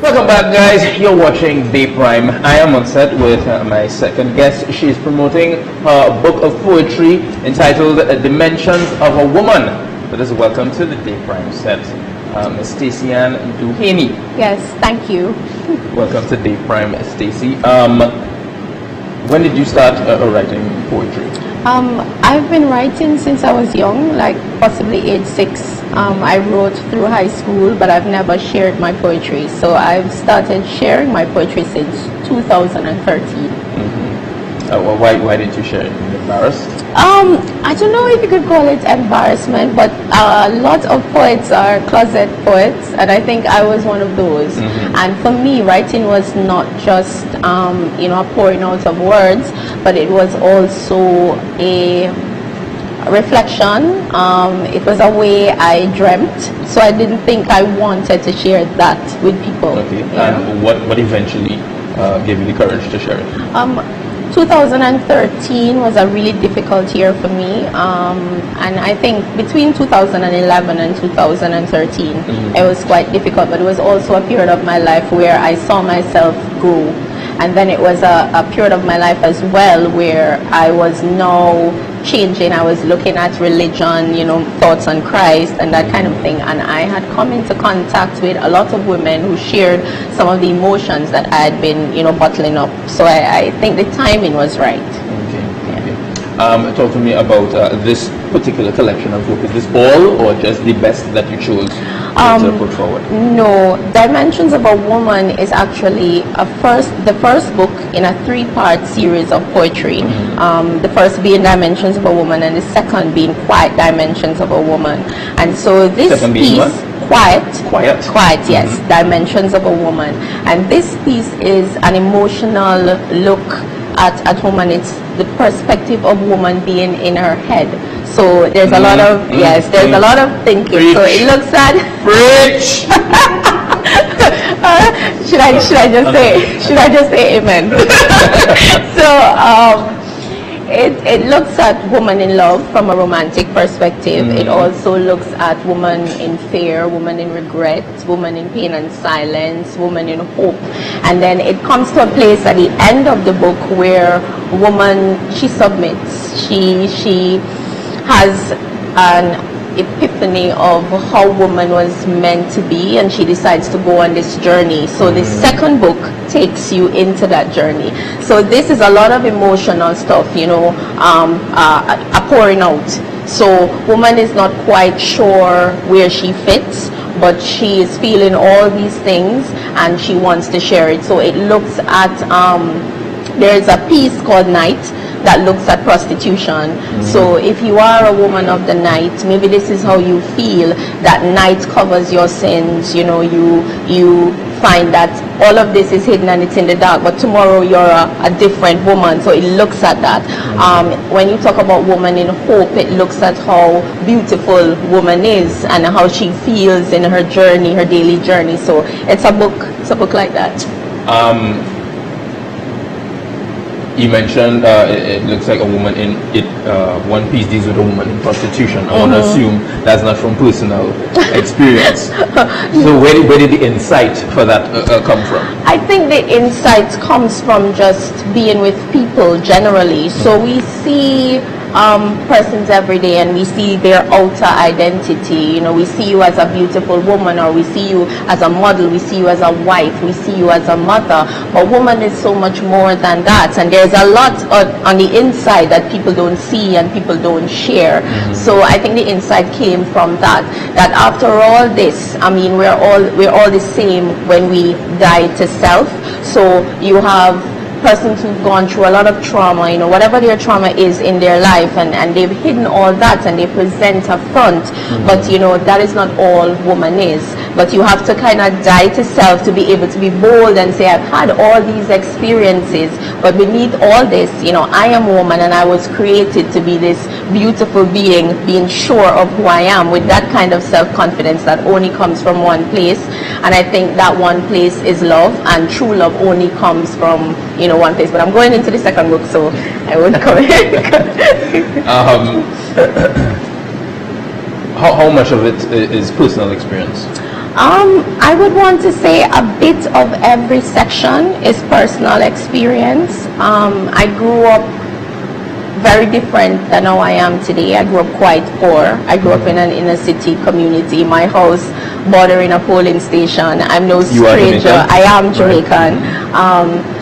Welcome back, guys. You're watching Day Prime. I am on set with my second guest. She's promoting her book of poetry entitled Dimensions of a Woman. Let us welcome to the Day Prime set, Ms. Stacey Ann Duhaney. Yes, thank you. Welcome to Day Prime, Stacey. When did you start writing poetry? I've been writing since I was young, like possibly age 6. I wrote through high school, but I've never shared my poetry. So I've started sharing my poetry since 2013. Why didn't you share it? Embarrassed? I don't know if you could call it embarrassment, but a lot of poets are closet poets, and I think I was one of those. And for me, writing was not just a pouring out of words, but it was also a reflection. It was a way I dreamt, so I didn't think I wanted to share that with people. Okay. And what eventually gave you the courage to share it? 2013 was a really difficult year for me, and I think between 2011 and 2013 it was quite difficult, but it was also a period of my life where I saw myself grow. And then it was a period of my life as well where I was now changing. I was looking at religion, thoughts on Christ and that kind of thing. And I had come into contact with a lot of women who shared some of the emotions that I had been, bottling up. So I think the timing was right. Talk to me about this particular collection of books. Is this all or just the best that you chose to put forward? No, Dimensions of a Woman is actually the first book in a 3-part series of poetry. The first being Dimensions of a Woman, and the second being Quiet Dimensions of a Woman. And so this piece, Quiet, yes, Dimensions of a Woman. And this piece is an emotional look at woman. It's the perspective of woman being in her head. So there's a lot of there's a lot of thinking. Preach. So it looks at should I just say amen? So it looks at woman in love from a romantic perspective. It also looks at woman in fear, woman in regret, woman in pain and silence, woman in hope. And then it comes to a place at the end of the book where woman, she submits. She has an epiphany of how woman was meant to be, and she decides to go on this journey. So the second book takes you into that journey. So this is a lot of emotional stuff, a pouring out. So woman is not quite sure where she fits, but she is feeling all these things and she wants to share it. So it looks at there's a piece called Night that looks at prostitution. So if you are a woman of the night, maybe this is how you feel, that night covers your sins. You find that all of this is hidden and it's in the dark, but tomorrow you're a different woman. So it looks at that. When you talk about woman in hope, it looks at how beautiful woman is and how she feels in her journey, her daily journey. So it's a book like that. You mentioned it looks like a woman in it. One piece deals with a woman in prostitution. I want to assume that's not from personal experience. So where did the insight for that come from? I think the insight comes from just being with people generally. So we see persons every day and we see their outer identity. We see you as a beautiful woman, or we see you as a model, we see you as a wife, we see you as a mother. But woman is so much more than that, and there's a lot on the inside that people don't see and people don't share. So I think the insight came from that after all this, we're all the same when we die to self. So you have persons who've gone through a lot of trauma, whatever their trauma is in their life, and they've hidden all that and they present a front. But that is not all woman is. But you have to kind of die to self to be able to be bold and say, I've had all these experiences, but beneath all this, I am a woman and I was created to be this beautiful being sure of who I am, with that kind of self-confidence that only comes from one place. And I think that one place is love, and true love only comes from one place. But I'm going into the second book, so I won't come here. how much of it is personal experience? I would want to say a bit of every section is personal experience. I grew up very different than how I am today. I grew up quite poor. I grew up in an inner city community. My house bordering a polling station. I'm no stranger. I am Jamaican.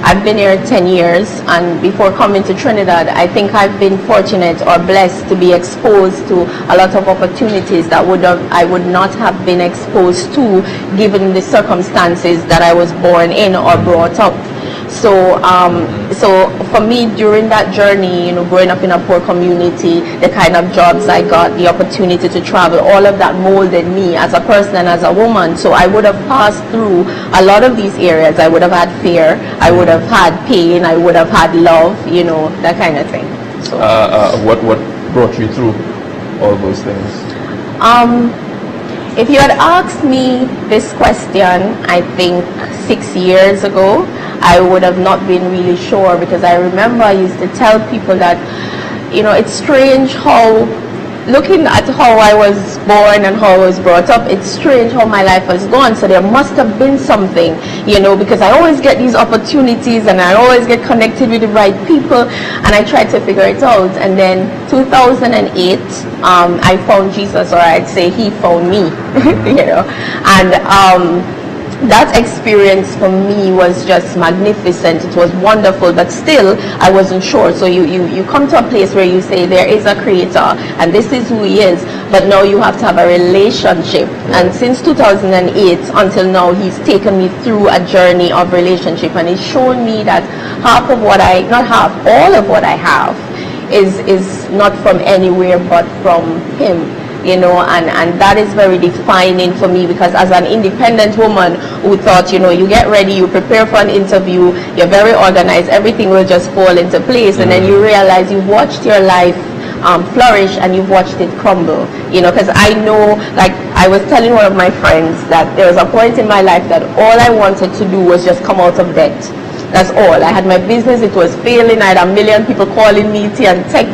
I've been here 10 years, and before coming to Trinidad, I think I've been fortunate or blessed to be exposed to a lot of opportunities that I would not have been exposed to given the circumstances that I was born in or brought up. So for me, during that journey, growing up in a poor community, the kind of jobs I got, the opportunity to travel, all of that molded me as a person and as a woman. So I would have passed through a lot of these areas. I would have had fear, I would have had pain, I would have had love, that kind of thing. So what brought you through all those things? If you had asked me this question, I think 6 years ago, I would have not been really sure, because I remember I used to tell people that, it's strange how, looking at how I was born and how I was brought up, it's strange how my life has gone. So there must have been something, because I always get these opportunities and I always get connected with the right people, and I tried to figure it out. And then 2008, I found Jesus, or I'd say he found me, and that experience for me was just magnificent. It was wonderful, but still I wasn't sure. So you come to a place where you say there is a creator and this is who he is, but now you have to have a relationship. And since 2008 until now, he's taken me through a journey of relationship, and he's shown me that all of what I have is not from anywhere but from him. And that is very defining for me, because as an independent woman who thought, you get ready, you prepare for an interview, you're very organized, everything will just fall into place, and then you realize you've watched your life flourish and you've watched it crumble, because I know, like I was telling one of my friends, that there was a point in my life that all I wanted to do was just come out of debt. That's all. I had my business, it was failing, I had a million people calling me, tea and tech,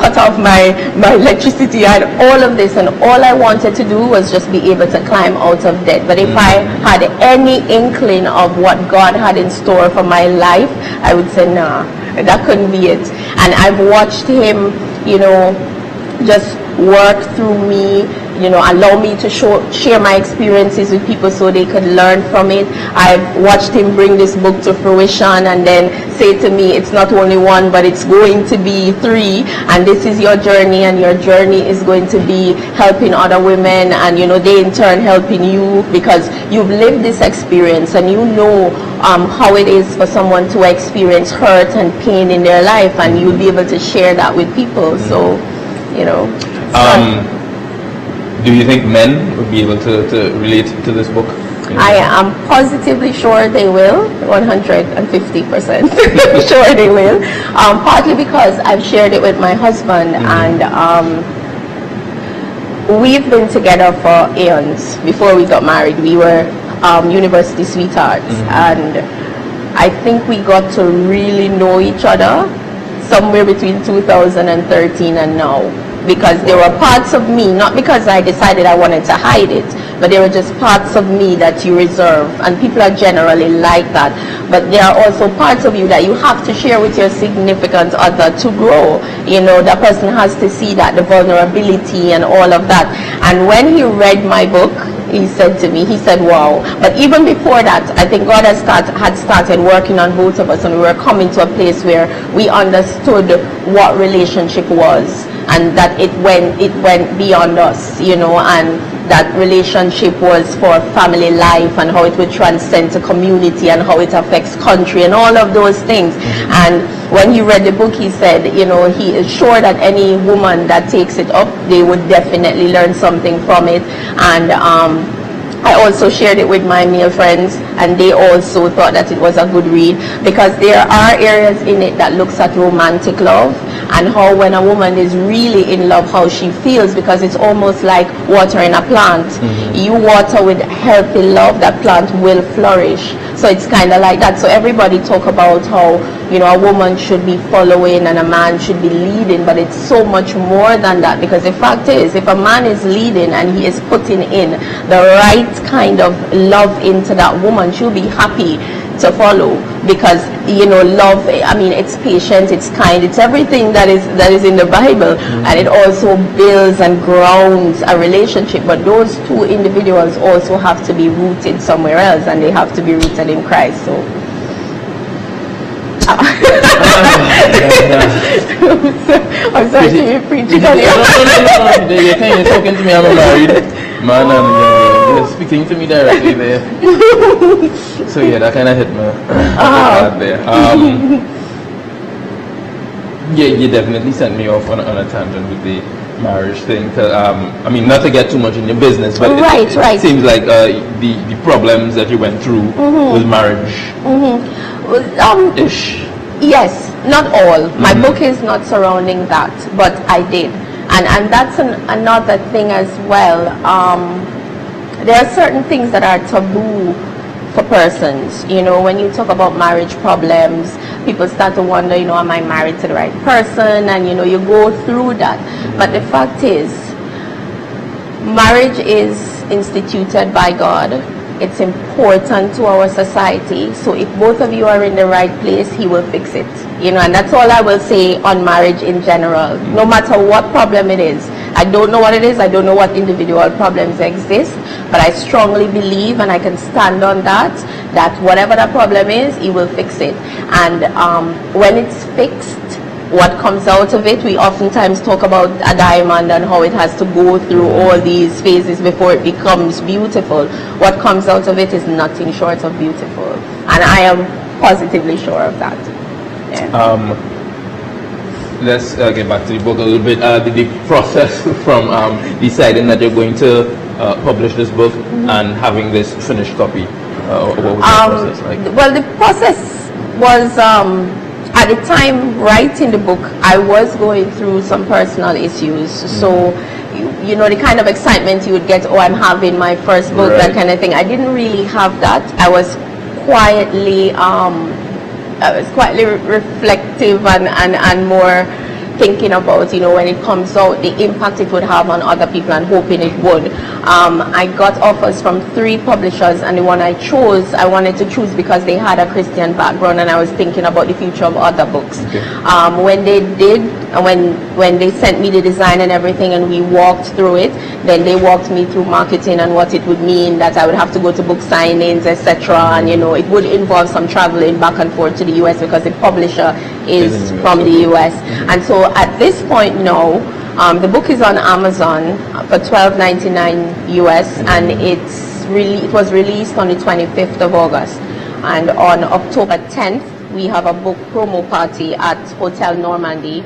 cut off my electricity, I had all of this, and all I wanted to do was just be able to climb out of debt. But if I had any inkling of what God had in store for my life, I would say, nah, that couldn't be it. And I've watched him, just work through me, allow me to share my experiences with people so they could learn from it. I've watched him bring this book to fruition and then say to me, it's not only one, but it's going to be 3, and this is your journey, and your journey is going to be helping other women, and they in turn helping you, because you've lived this experience and how it is for someone to experience hurt and pain in their life, and you'll be able to share that with people. So do you think men would be able to relate to this book? I am positively sure they will, 150% sure they will. Partly because I've shared it with my husband, and we've been together for eons. Before we got married, we were university sweethearts, and I think we got to really know each other somewhere between 2013 and now, because there were parts of me, not because I decided I wanted to hide it, but there were just parts of me that you reserve, and people are generally like that. But there are also parts of you that you have to share with your significant other to grow. That person has to see that, the vulnerability and all of that. And when he read my book, he said to me, wow. But even before that, I think God had started working on both of us, and we were coming to a place where we understood what relationship was, and that it went beyond us, and that relationship was for family life, and how it would transcend to community, and how it affects country, and all of those things. And when he read the book, he said, he is sure that any woman that takes it up, they would definitely learn something from it. And I also shared it with my male friends, and they also thought that it was a good read, because there are areas in it that looks at romantic love, and how when a woman is really in love, how she feels, because it's almost like watering a plant. You water with healthy love, that plant will flourish. So it's kind of like that. So everybody talk about how, you know, a woman should be following and a man should be leading, but it's so much more than that, because the fact is, if a man is leading and he is putting in the right kind of love into that woman, she'll be happy to follow, because, you know, love, I mean, it's patient, it's kind, it's everything that is in the Bible, and it also builds and grounds a relationship. But those two individuals also have to be rooted somewhere else, and they have to be rooted in Christ. So I'm sorry to be preaching on you. No. You're talking to me. I'm a married man, and you're speaking to me directly there. So yeah, that kind of hit me hard there. Yeah, you definitely sent me off on a tangent with the marriage thing. I mean, not to get too much in your business, but it seems like the problems that you went through with marriage. Ish. Yes, not all. My book is not surrounding that, but I did, and that's another thing as well. There are certain things that are taboo for persons. You know, when you talk about marriage problems, people start to wonder, you know, am I married to the right person? And you know, you go through that. But the fact is, marriage is instituted by God. It's important to our society. So if both of you are in the right place, he will fix it. You know, and that's all I will say on marriage in general. No matter what problem it is. I don't know what it is. I don't know what individual problems exist. But I strongly believe, and I can stand on that, that whatever the problem is, he will fix it. And when it's fixed, what comes out of it, we oftentimes talk about a diamond and how it has to go through all these phases before it becomes beautiful. What comes out of it is nothing short of beautiful, and I am positively sure of that. Yeah. Let's get back to the book a little bit. The process from deciding that you're going to publish this book and having this finished copy, what was the process like? Well, the process was, at the time writing the book, I was going through some personal issues. So, you know, the kind of excitement you would get, oh, I'm having my first book, that kind of thing. I didn't really have that. I was quietly reflective and more thinking about, you know, when it comes out, the impact it would have on other people, and hoping it would. I got offers from 3 publishers, and the one I chose, I wanted to choose because they had a Christian background, and I was thinking about the future of other books. Okay. When they did, when they sent me the design and everything, and we walked through it, then they walked me through marketing and what it would mean, that I would have to go to book signings, etc. And you know, it would involve some traveling back and forth to the US, because the publisher is from the US. And so at this point now, the book is on Amazon for $12.99 US, and it was released on the 25th of August. And on October 10th, we have a book promo party at Hotel Normandy,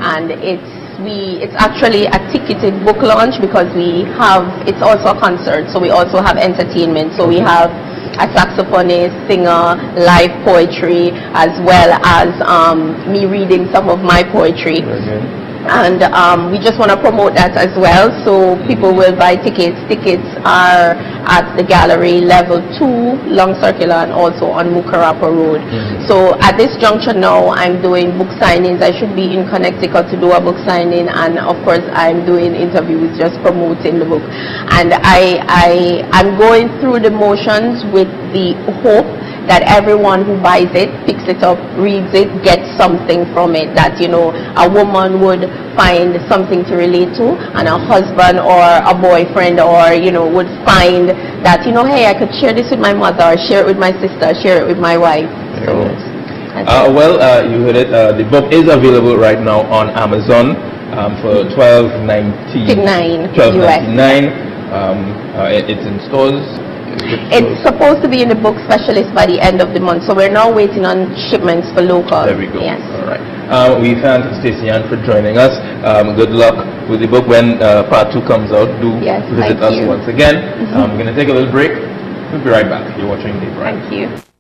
and it's actually a ticketed book launch, because it's also a concert, so we also have entertainment. So we have a saxophonist, singer, live poetry, as well as me reading some of my poetry. And we just want to promote that as well, so people will buy tickets. Tickets are at the gallery level 2, Long Circular, and also on Mukarapa Road. So at this juncture now, I'm doing book signings. I should be in Connecticut to do a book signing, and of course I'm doing interviews, just promoting the book. And I'm going through the motions with the hope that everyone who buys it, picks it up, reads it, gets something from it, that, you know, a woman would find something to relate to, and a husband or a boyfriend, or, you know, would find that, you know, hey, I could share this with my mother, or share it with my sister, share it with my wife. So, you heard it. The book is available right now on Amazon for $12.99. It's in stores. It's supposed to be in the book specialist by the end of the month, so we're now waiting on shipments for local. There we go. Yes. All right. We thank Stacey Ann for joining us. Good luck with the book. When part 2 comes out, do visit us once again. We're going to take a little break. We'll be right back. You're watching The Prime. Thank you.